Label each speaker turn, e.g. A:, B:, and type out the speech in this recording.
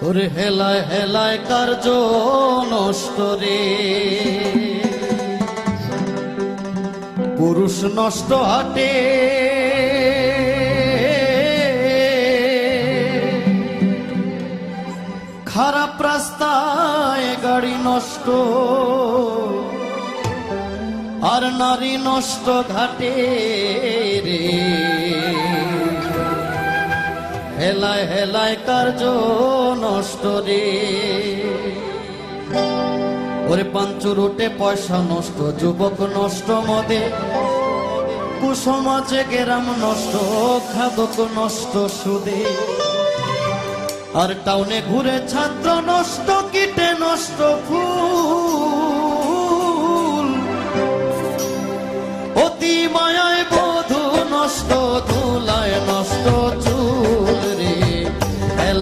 A: ওরে হেলায় হেলায় কার্য নষ্ট রে, পুরুষ নষ্ট হাটে খারাপ রাস্তায় গাড়ি নষ্ট, আর নারী নষ্ট ঘাটে রে। হেলায় হেলায় কার্য নষ্ট রে, ওরে পাঞ্চুর উঠে পয়সা নষ্ট, যুবক নষ্ট মদে, কুসমাজে গেরাম নষ্ট, খাদক নষ্ট সুদে, আর টাউনে ঘুরে ছাত্র নষ্ট, কীটে নষ্ট ফুল, অতি মায়ায়